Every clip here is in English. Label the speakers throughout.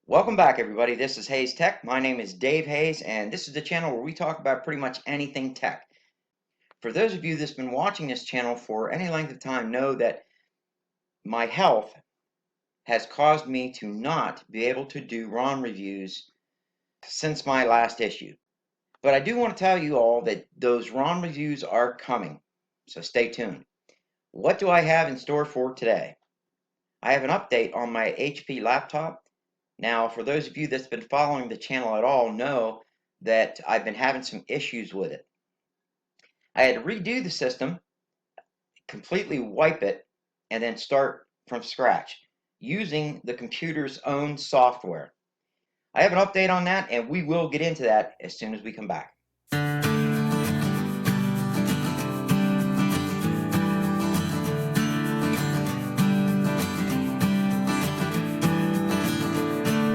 Speaker 1: Welcome back, everybody. This is Hayes Tech. My name is Dave Hayes, and this is the channel where we talk about pretty much anything tech. For those of you that's been watching this channel for any length of time know that my health has caused me to not be able to do ROM reviews since my last issue. But I do want to tell you all that those ROM reviews are coming, so stay tuned. What do I have in store for today? I have an update on my HP laptop. Now, for those of you that's been following the channel at all know that I've been having some issues with it. I had to redo the system, completely wipe it, and then start from scratch using the computer's own software. I have an update on that, and we will get into that as soon as we come back.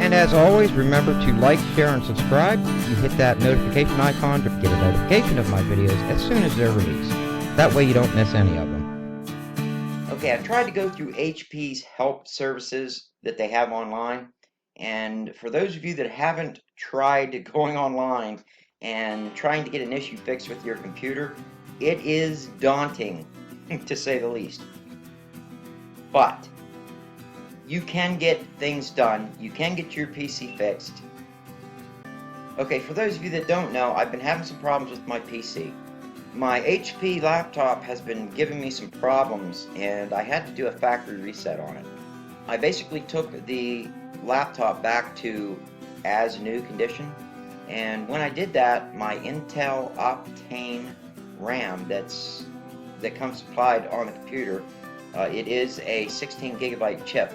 Speaker 2: And as always, remember to like, share, and subscribe. You hit that notification icon to get a notification of my videos as soon as they're released. That way you don't miss any of them.
Speaker 1: Okay, I've tried to go through HP's help services that they have online. And for those of you that haven't tried going online and trying to get an issue fixed with your computer, it is daunting, to say the least. But you can get things done. You can get your PC fixed. Okay, for those of you that don't know, I've been having some problems with my PC. My HP laptop has been giving me some problems, and I had to do a factory reset on it. I basically took the laptop back to as new condition, and when I did that, my Intel Optane Ram that comes supplied on the computer, it is a 16 gigabyte chip,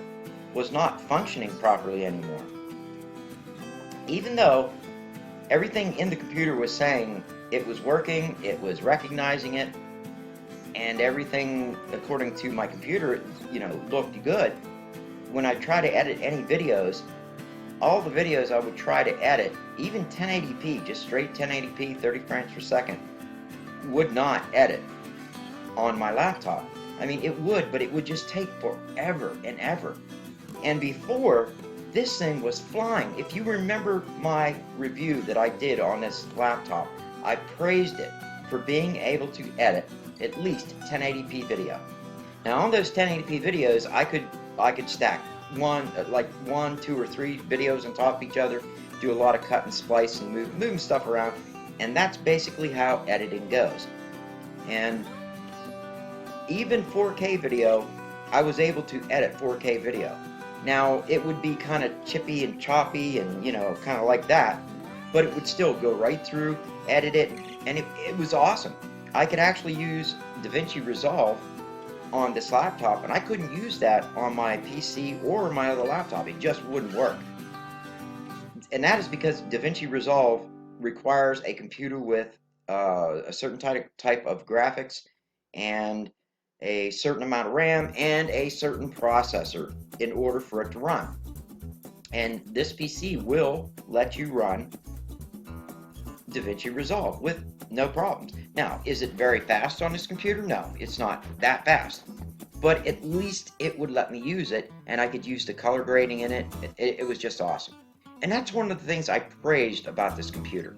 Speaker 1: was not functioning properly anymore. Even though everything in the computer was saying it was working, it was recognizing it, and everything according to my computer, looked good. When I try to edit any videos, all the videos I would try to edit, even 1080p, just straight 1080p, 30 frames per second, would not edit on my laptop. I mean, it would, but it would just take forever and ever. And before, this thing was flying. If you remember my review that I did on this laptop, I praised it for being able to edit at least 1080p video. Now on those 1080p videos, I could stack one, 2 or 3 videos on top of each other, do a lot of cut and splice and moving stuff around, and that's basically how editing goes. And even 4K video, I was able to edit 4K video. Now, it would be kind of chippy and choppy and, kind of like that, but it would still go right through, edit it, and it was awesome. I could actually use DaVinci Resolve on this laptop, and I couldn't use that on my PC or my other laptop. It just wouldn't work. And that is because DaVinci Resolve requires a computer with a certain type of graphics and a certain amount of RAM and a certain processor in order for it to run. And this PC will let you run DaVinci Resolve with no problems. Now, is it very fast on this computer? No, it's not that fast. But at least it would let me use it, and I could use the color grading in it. It was just awesome. And that's one of the things I praised about this computer.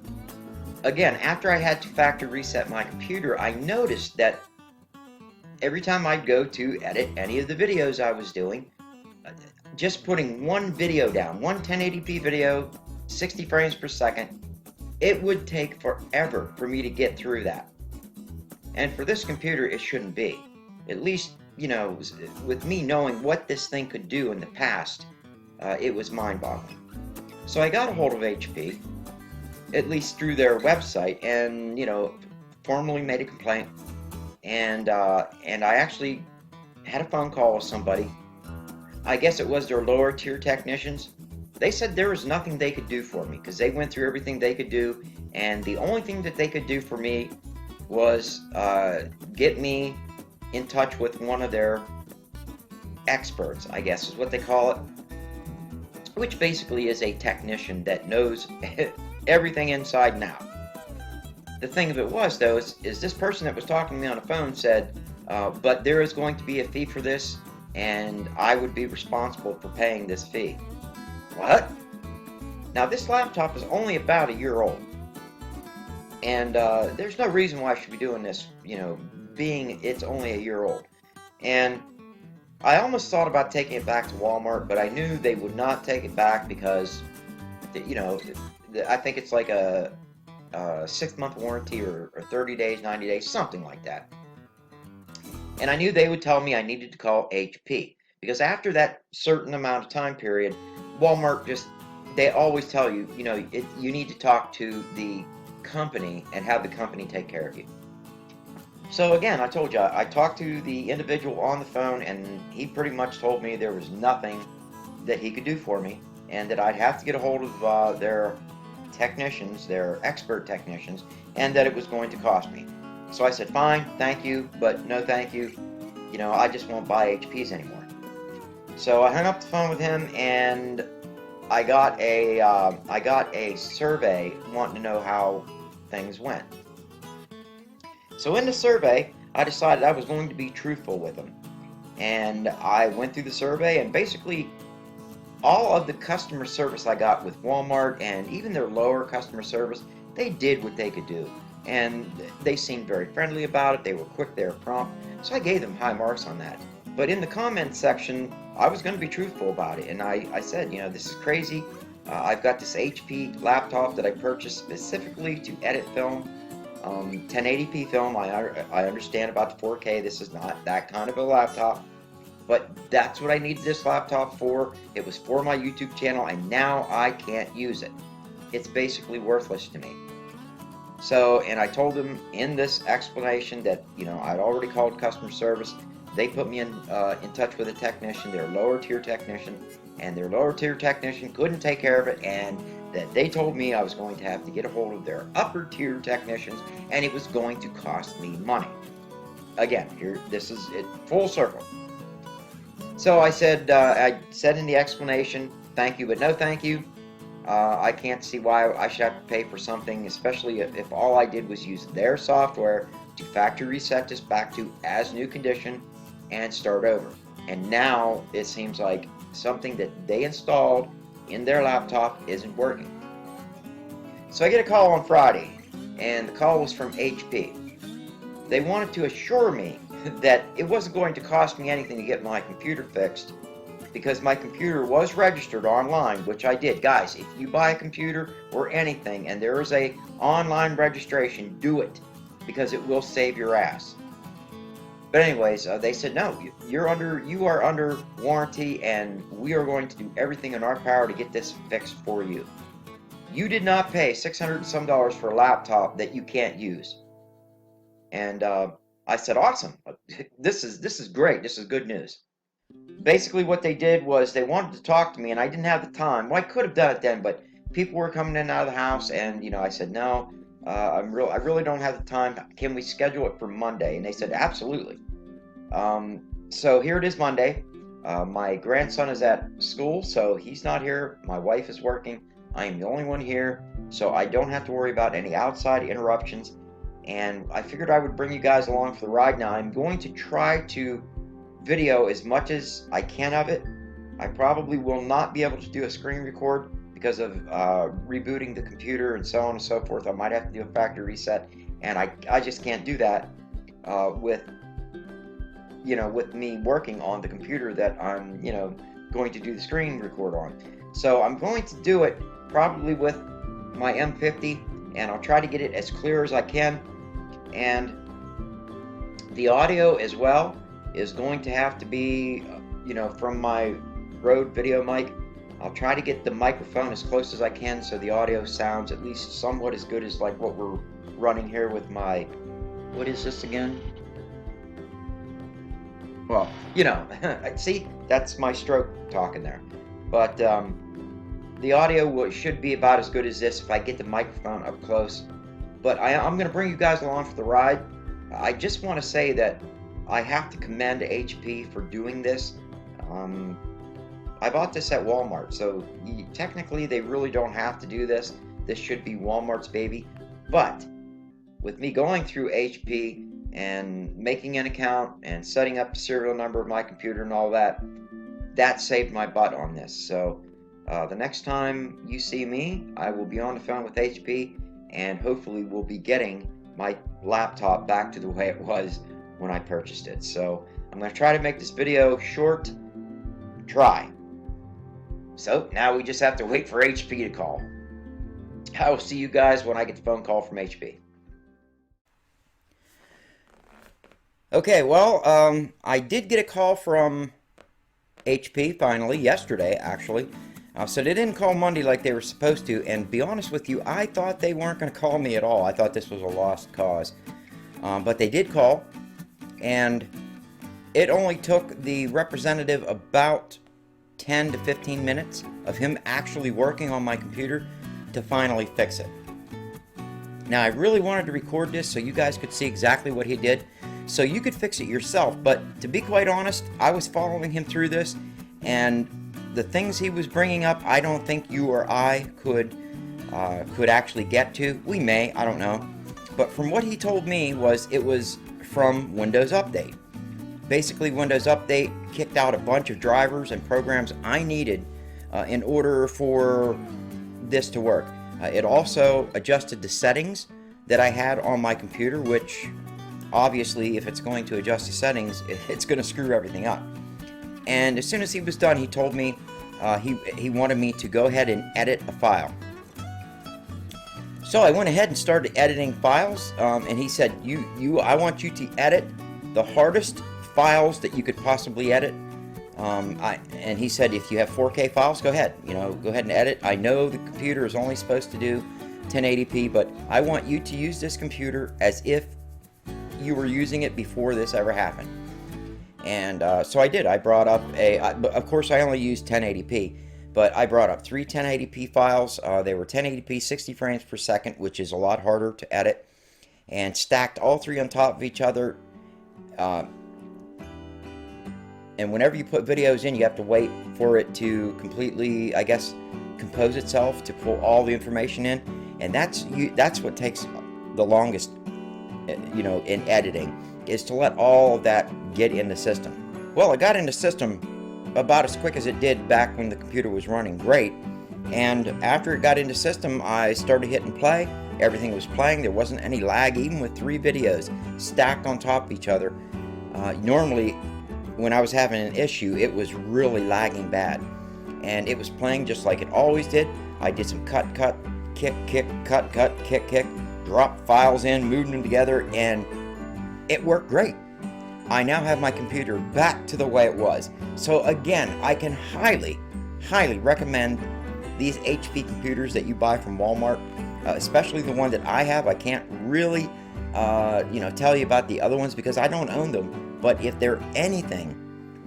Speaker 1: Again, after I had to factory reset my computer, I noticed that every time I'd go to edit any of the videos I was doing, just putting one video down, one 1080p video, 60 frames per second, it would take forever for me to get through that. And for this computer, it shouldn't be. At least, with me knowing what this thing could do in the past, it was mind-boggling. So I got a hold of HP, at least through their website, and, formally made a complaint. And I actually had a phone call with somebody. I guess it was their lower tier technicians. They said there was nothing they could do for me because they went through everything they could do, and the only thing that they could do for me was get me in touch with one of their experts, I guess is what they call it, which basically is a technician that knows everything inside and out. The thing of it was, though, is this person that was talking to me on the phone said, but there is going to be a fee for this, and I would be responsible for paying this fee. What? Now this laptop is only about a year old, and there's no reason why I should be doing this, being it's only a year old. And I almost thought about taking it back to Walmart, but I knew they would not take it back because, I think it's like a 6-month warranty or 30 days, 90 days, something like that. And I knew they would tell me I needed to call HP because after that certain amount of time period, Walmart they always tell you, you need to talk to the company and have the company take care of you. So again, I told you, I talked to the individual on the phone, and he pretty much told me there was nothing that he could do for me, and that I'd have to get a hold of their technicians, their expert technicians, and that it was going to cost me. So I said, fine, thank you, but no thank you. I just won't buy HPs anymore. So I hung up the phone with him, and I got a survey wanting to know how things went. So in the survey, I decided I was going to be truthful with them. And I went through the survey, and basically all of the customer service I got with Walmart and even their lower customer service, they did what they could do. And they seemed very friendly about it. They were quick, they were prompt. So I gave them high marks on that. But in the comments section, I was going to be truthful about it. And I said, this is crazy. I've got this HP laptop that I purchased specifically to edit film. 1080p film. I understand about the 4K. This is not that kind of a laptop, but that's what I needed this laptop for. It was for my YouTube channel, and now I can't use it. It's basically worthless to me. So, and I told them in this explanation that I'd already called customer service. They put me in touch with a technician, their lower tier technician, and their lower tier technician couldn't take care of it, and that they told me I was going to have to get a hold of their upper tier technicians, and it was going to cost me money. Again, this is it, full circle. So I said in the explanation, thank you, but no thank you. I can't see why I should have to pay for something, especially if all I did was use their software to factory reset this back to as new condition and start over. And now it seems like something that they installed in their laptop isn't working. So I get a call on Friday, and the call was from HP. They wanted to assure me that it wasn't going to cost me anything to get my computer fixed, because my computer was registered online, which I did. Guys, if you buy a computer or anything and there is a online registration, do it, because it will save your ass. But anyways, they said, no, you are under warranty, and we are going to do everything in our power to get this fixed for you. You did not pay $600 and some for a laptop that you can't use. And I said, awesome. This is great. This is good news. Basically what they did was they wanted to talk to me, and I didn't have the time. Well, I could have done it then, but people were coming in and out of the house, and I said, no, I really don't have the time. Can we schedule it for Monday? And they said, absolutely. So here it is, Monday. My grandson is at school, so he's not here. My wife is working. I am the only one here, so I don't have to worry about any outside interruptions. And I figured I would bring you guys along for the ride. Now, I'm going to try to video as much as I can of it. I probably will not be able to do a screen record because of rebooting the computer and so on and so forth. I might have to do a factory reset, and I just can't do that with me working on the computer that I'm going to do the screen record on. So I'm going to do it probably with my M50, and I'll try to get it as clear as I can. And the audio as well is going to have to be from my Rode video mic. I'll try to get the microphone as close as I can so the audio sounds at least somewhat as good as like what we're running here with my, what is this again? Well, see, that's my stroke talking there. But the audio should be about as good as this if I get the microphone up close. But I'm going to bring you guys along for the ride. I just want to say that I have to commend HP for doing this. I bought this at Walmart, so technically they really don't have to do this. This should be Walmart's baby. But with me going through HP and making an account and setting up the serial number of my computer and all that, that saved my butt on this. So The next time you see me, I will be on the phone with HP, and hopefully we'll be getting my laptop back to the way it was when I purchased it. So I'm going to try to make this video short. Try. So now we just have to wait for HP to call. I will see you guys when I get the phone call from HP. Okay, well, I did get a call from HP finally, yesterday actually. So they didn't call Monday like they were supposed to, and to be honest with you, I thought they weren't going to call me at all. I thought this was a lost cause. But they did call, and it only took the representative about 10 to 15 minutes of him actually working on my computer to finally fix it. Now, I really wanted to record this so you guys could see exactly what he did, so you could fix it yourself. But to be quite honest, I was following him through this, and the things he was bringing up, I don't think you or I could actually get to. We may, I don't know. But from what he told me it was from Windows Update. Basically, Windows Update kicked out a bunch of drivers and programs I needed in order for this to work. It also adjusted the settings that I had on my computer, which obviously, if it's going to adjust the settings, it's going to screw everything up. And as soon as he was done, he told me he wanted me to go ahead and edit a file. So I went ahead and started editing files, and he said, I want you to edit the hardest files that you could possibly edit. And he said, if you have 4K files, go ahead and edit. I know the computer is only supposed to do 1080p, but I want you to use this computer as if you were using it before this ever happened. And so I did. I brought up of course I only used 1080p, but I brought up 3 1080p files. They were 1080p 60 frames per second, which is a lot harder to edit, and stacked all 3 on top of each other. And whenever you put videos in, you have to wait for it to completely, I guess, compose itself to pull all the information in, and that's what takes the longest, in editing, is to let all of that get in the system. Well, it got in the system about as quick as it did back when the computer was running great, and after it got into system, I started hitting play. Everything was playing. There wasn't any lag, even with 3 videos stacked on top of each other. Normally, when I was having an issue, it was really lagging bad, and it was playing just like it always did. I did some cut, kick, cut, kick, dropped files in, moved them together, and it worked great. I now have my computer back to the way it was. So again, I can highly recommend these HP computers that you buy from Walmart, especially the one that I have. I can't really tell you about the other ones because I don't own them. But if they're anything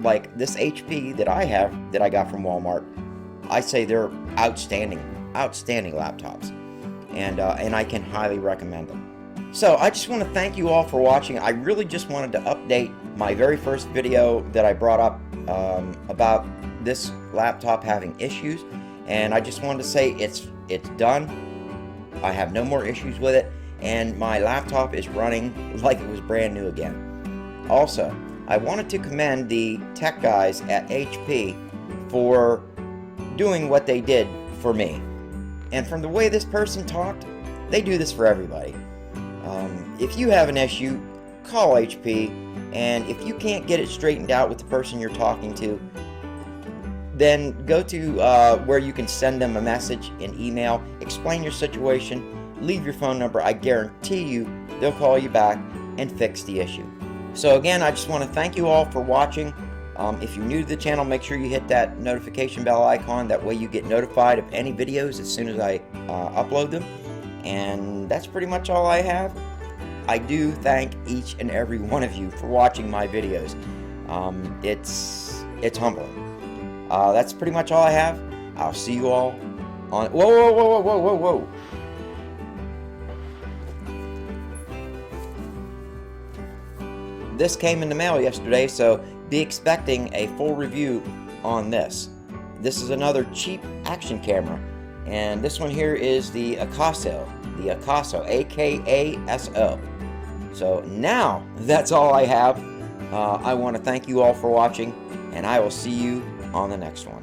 Speaker 1: like this HP that I have, that I got from Walmart, I say they're outstanding laptops, and I can highly recommend them. So I just want to thank you all for watching. I really just wanted to update my very first video that I brought up about this laptop having issues, and I just wanted to say it's done. I have no more issues with it, and my laptop is running like it was brand new again. Also, I wanted to commend the tech guys at HP for doing what they did for me. And from the way this person talked, they do this for everybody. If you have an issue, call HP, and if you can't get it straightened out with the person you're talking to, then go to where you can send them a message, an email, explain your situation, leave your phone number. I guarantee you they'll call you back and fix the issue. So again, I just want to thank you all for watching. If you're new to the channel, make sure you hit that notification bell icon. That way you get notified of any videos as soon as I upload them. And that's pretty much all I have. I do thank each and every one of you for watching my videos. It's humbling. That's pretty much all I have. I'll see you all on... Whoa. This came in the mail yesterday, so be expecting a full review on this. This is another cheap action camera, and this one here is the Akaso, AKASO. So now that's all I have. I want to thank you all for watching, and I will see you on the next one.